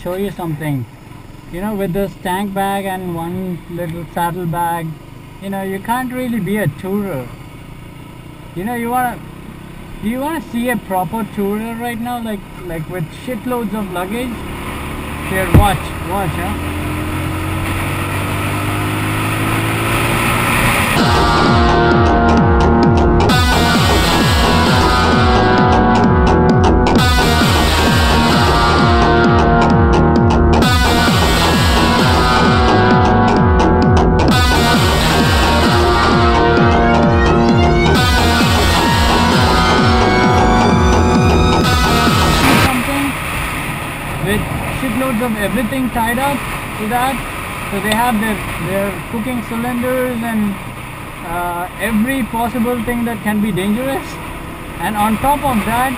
show you something. You know, with this tank bag and one little saddle bag, you know, you can't really be a tourer. You know, do you wanna see a proper tourer right now, like with shitloads of luggage? Here, watch, huh? With shitloads of everything tied up to that. So they have their cooking cylinders and every possible thing that can be dangerous. And on top of that,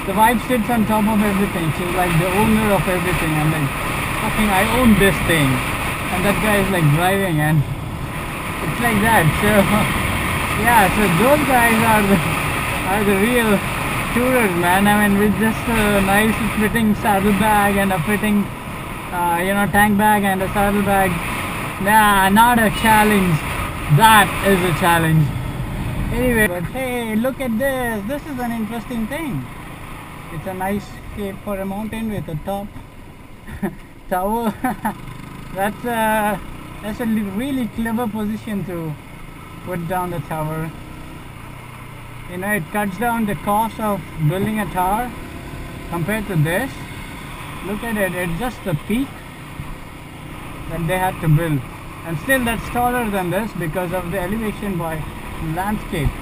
the wife sits on top of everything. She's like the owner of everything. I'm like, fucking, I own this thing. And that guy is like driving, and it's like that. So yeah, so those guys are the real tourers, man. I mean, with just a nice fitting saddle bag and a fitting you know, tank bag and a saddle bag. Nah, not a challenge. That is a challenge. Anyway, but hey, look at this. This is an interesting thing. It's a nice shape for a mountain with a top tower. That's a really clever position to put down the tower. You know, it cuts down the cost of building a tower compared to this. Look at it, it's just the peak that they had to build. And still that's taller than this because of the elevation by landscape.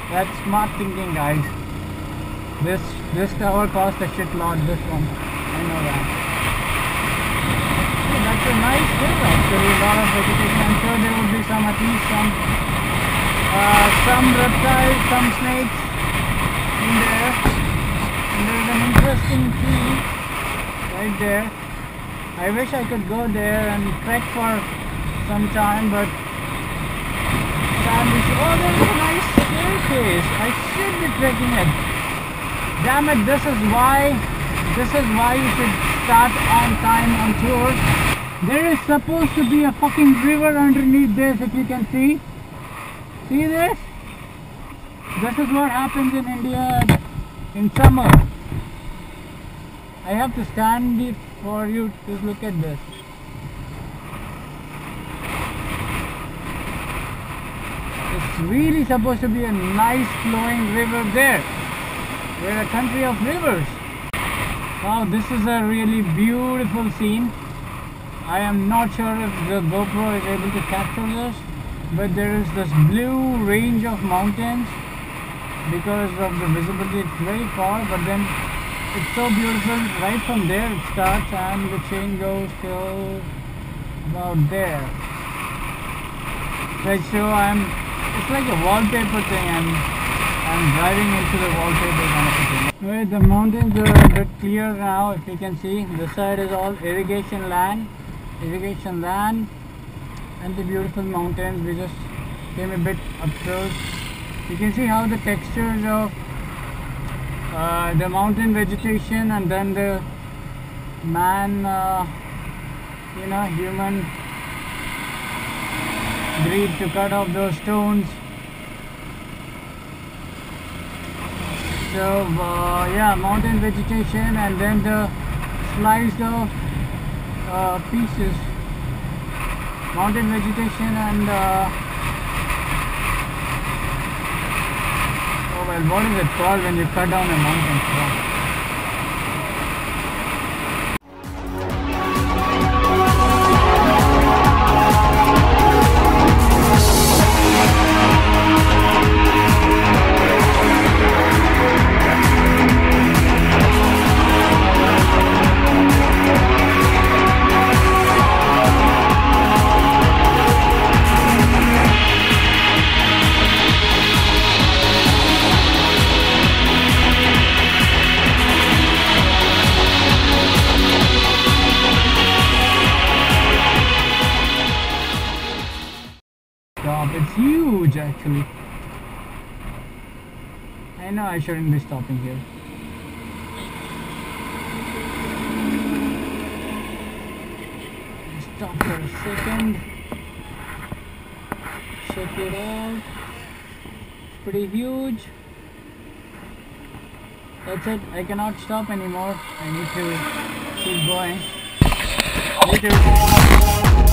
That's smart thinking, guys. This tower cost a shitload, this one. I know that. So that's a nice hill actually, a lot of vegetation. I'm sure there would be at least some reptiles, some snakes in there, and there's an interesting tree right there. I wish I could go there and trek for some time, but sadly, oh, there's a nice staircase. I should be trekking it. Damn it, this is why you should start on time on tours. There is supposed to be a fucking river underneath this, if you can see. See this? This is what happens in India in summer. I have to stand for you to look at this. It's really supposed to be a nice flowing river there. We're a country of rivers. Wow, this is a really beautiful scene. I am not sure if the GoPro is able to capture this, but there is this blue range of mountains. Because of the visibility, it's very far, but then it's so beautiful. Right from there it starts and the chain goes till about there. Right, so it's like a wallpaper thing, and I'm driving into the wallpaper kind of thing. Right, the mountains are a bit clear now, if you can see. This side is all irrigation land, and the beautiful mountains. We just came a bit up close. You can see how the textures of the mountain vegetation and then the human greed to cut off those stones. So yeah, mountain vegetation and then the sliced off pieces, mountain vegetation and oh well, what is it called when you cut down a mountain? It's huge actually. I know I shouldn't be stopping here. stop for a second. Check it out. Pretty huge. That's it. I cannot stop anymore. I need to keep going. Me too.